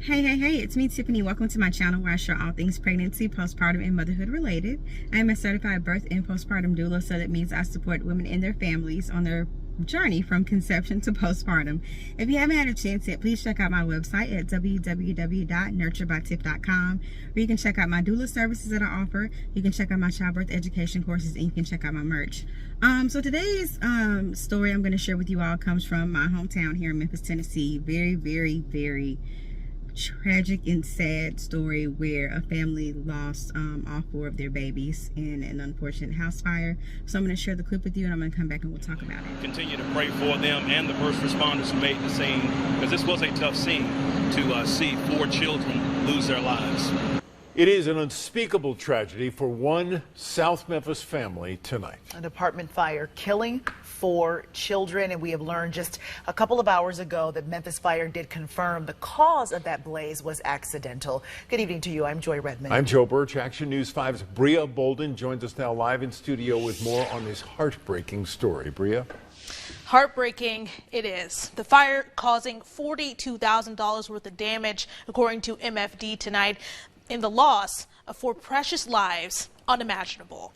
Hey, it's me, Tiffany. Welcome to my channel where I share all things pregnancy, postpartum, and motherhood related. I am a certified birth and postpartum doula, so that means I support women and their families on their journey from conception to postpartum. If you haven't had a chance yet, please check out my website at www.nurturebytiff.com, where you can check out my doula services that I offer. You can check out my childbirth education courses, and you can check out my merch. So today's story I'm going to share with you all comes from my hometown here in Memphis, Tennessee. Very tragic and sad story where a family lost all 4 of their babies in an unfortunate house fire. So I'm going to share the clip with you, and I'm going to come back and we'll talk about it. Continue to pray for them and the first responders who made the scene, because this was a tough scene to see 4 children lose their lives. It is an unspeakable tragedy for one South Memphis family tonight. An apartment fire killing 4 children, and we have learned just a couple of hours ago that Memphis Fire did confirm the cause of that blaze was accidental. Good evening to you. I'm Joy Redmond. I'm Joe Birch. Action News 5's Bria Bolden joins us now live in studio with more on this heartbreaking story. Bria? Heartbreaking it is. The fire causing $42,000 worth of damage, according to MFD tonight, in the loss of 4 precious lives, unimaginable.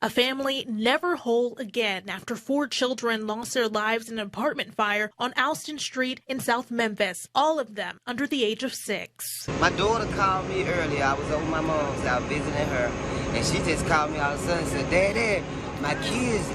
A family never whole again after 4 children lost their lives in an apartment fire on Alston Street in South Memphis, all of them under the age of 6. My daughter called me earlier. I was over my mom's house visiting her, and she just called me all of a sudden and said, "Daddy, my kids,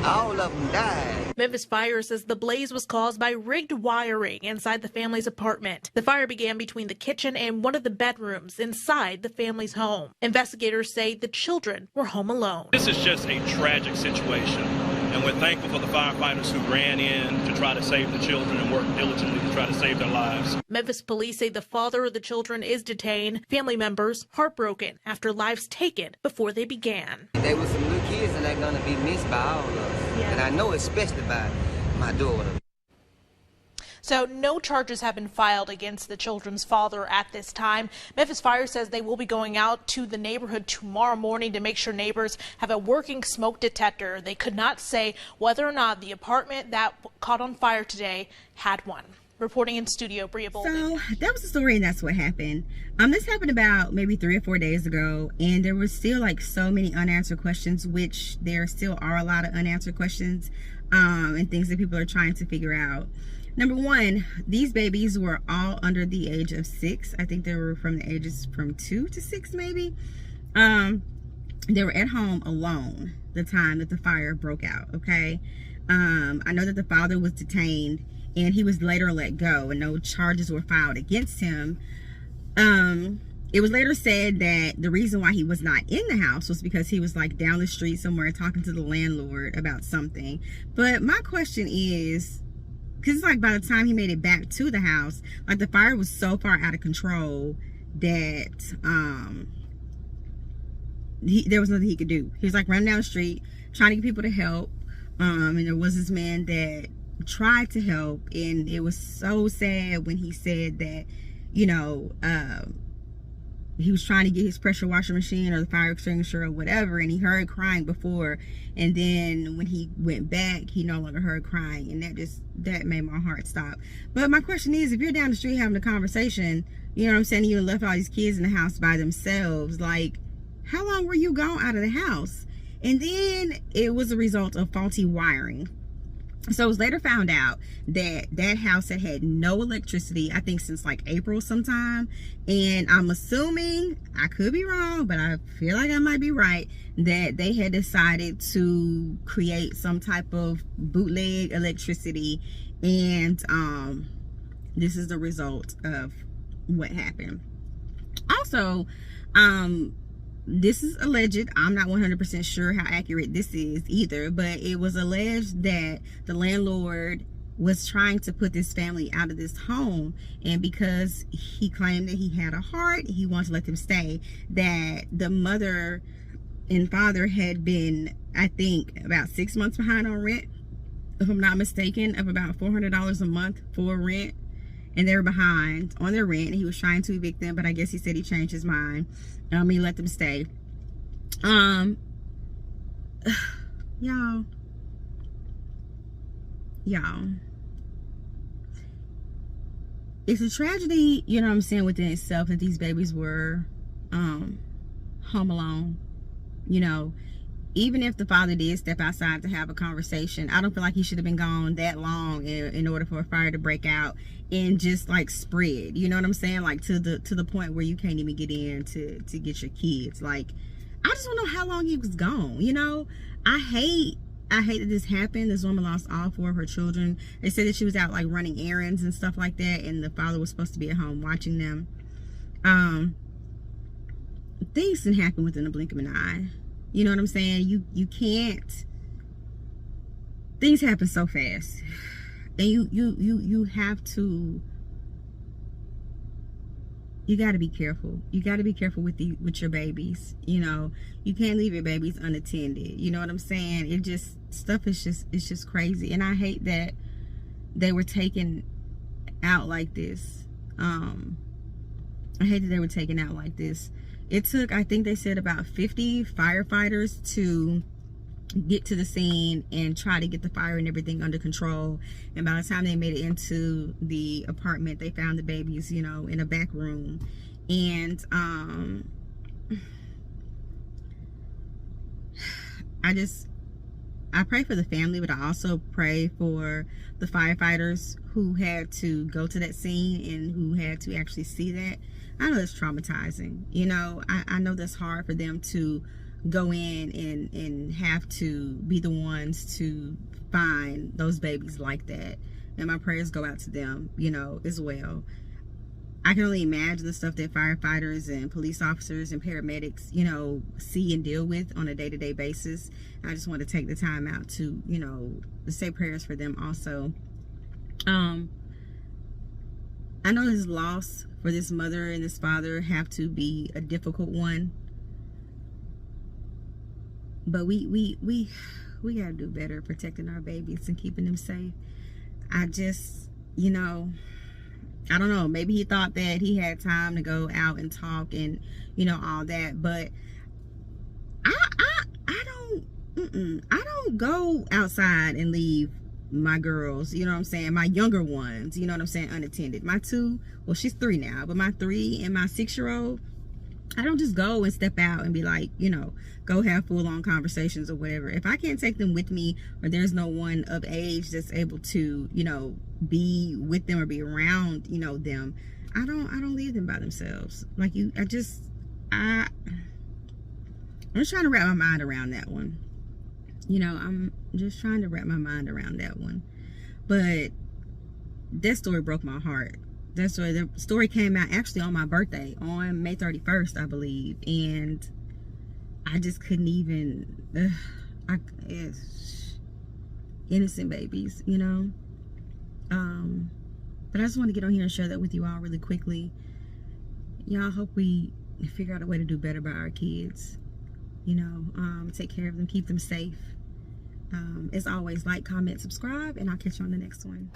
all of them died." Memphis Fire says the blaze was caused by rigged wiring inside the family's apartment. The fire began between the kitchen and one of the bedrooms inside the family's home. Investigators say the children were home alone. This is just a tragic situation, and we're thankful for the firefighters who ran in to try to save the children and worked diligently to try to save their lives. Memphis police say the father of the children is detained. Family members heartbroken after lives taken before they began. They were some little kids, and they're going to be missed by all of us. And I know especially by my daughter. So no charges have been filed against the children's father at this time. Memphis Fire says they will be going out to the neighborhood tomorrow morning to make sure neighbors have a working smoke detector. They could not say whether or not the apartment that caught on fire today had one. Reporting in studio, Bria Bolden. So that was the story, and that's what happened. This happened about maybe 3 or 4 days ago, and there was still like so many unanswered questions, which there still are a lot of unanswered questions and things that people are trying to figure out. Number one, these babies were all under the age of 6. I think they were from the ages from 2 to 6 maybe. They were at home alone the time that the fire broke out, okay? I know that the father was detained, and he was later let go, and no charges were filed against him. It was later said that the reason why he was not in the house was because he was like down the street somewhere talking to the landlord about something. But my question is, because it's like by the time he made it back to the house, like the fire was so far out of control that there was nothing he could do. He was like running down the street trying to get people to help, and there was this man that tried to help, and it was so sad when he said that, you know, he was trying to get his pressure washer machine or the fire extinguisher or whatever, and he heard crying before, and then when he went back he no longer heard crying, and that made my heart stop. But my question is, if you're down the street having a conversation, you know what I'm saying, you left all these kids in the house by themselves, like how long were you gone out of the house? And then it was a result of faulty wiring. So it was later found out that that house had no electricity, I think since like April sometime. And I'm assuming, I could be wrong, but I feel like I might be right, that they had decided to create some type of bootleg electricity. And this is the result of what happened. Also, this is alleged. I'm not 100% sure how accurate this is either, but it was alleged that the landlord was trying to put this family out of this home, and because he claimed that he had a heart, he wanted to let them stay, that the mother and father had been, I think, about 6 months behind on rent, if I'm not mistaken, of about $400 a month for rent. And they were behind on their rent, and he was trying to evict them, but I guess he said he changed his mind. He let them stay. Y'all, it's a tragedy, you know what I'm saying, within itself that these babies were home alone. You know, even if the father did step outside to have a conversation, I don't feel like he should have been gone that long in order for a fire to break out and just like spread, you know what I'm saying, like to the point where you can't even get in to get your kids. Like, I just don't know how long he was gone, you know. I hate that this happened. This woman lost all 4 of her children. They said that she was out like running errands and stuff like that, and the father was supposed to be at home watching them. Things can happen within the blink of an eye. You know what I'm saying? You can't. Things happen so fast, and you have to. You got to be careful. You got to be careful with your babies. You know, you can't leave your babies unattended. You know what I'm saying? It just, stuff is just crazy. And I hate that they were taken out like this. I hate that they were taken out like this. It took, I think they said, about 50 firefighters to get to the scene and try to get the fire and everything under control. And by the time they made it into the apartment, they found the babies, you know, in a back room. And I pray for the family, but I also pray for the firefighters who had to go to that scene and who had to actually see that. I know it's traumatizing, you know. I know that's hard for them to go in and have to be the ones to find those babies like that. And my prayers go out to them, you know, as well. I can only imagine the stuff that firefighters and police officers and paramedics, you know, see and deal with on a day-to-day basis. I just want to take the time out to, you know, say prayers for them also. I know this loss for this mother and this father have to be a difficult one. But we gotta do better protecting our babies and keeping them safe. I just, you know, I don't know, maybe he thought that he had time to go out and talk and, you know, all that, but I don't go outside and leave my girls, you know what I'm saying, my younger ones, you know what I'm saying, unattended. My 2, well, she's 3 now, but my 3 and my 6-year-old, I don't just go and step out and be like, you know, go have full-on conversations or whatever. If I can't take them with me, or there's no one of age that's able to, you know, be with them or be around, you know, them, I don't leave them by themselves. Like, I'm just trying to wrap my mind around that one. You know, I'm just trying to wrap my mind around that one. But that story broke my heart. The story came out actually on my birthday on May 31st, I believe, and I just couldn't even. Innocent babies, you know. But I just want to get on here and share that with you all really quickly. Y'all, hope we figure out a way to do better by our kids. You know, take care of them, keep them safe. As always, like, comment, subscribe, and I'll catch you on the next one.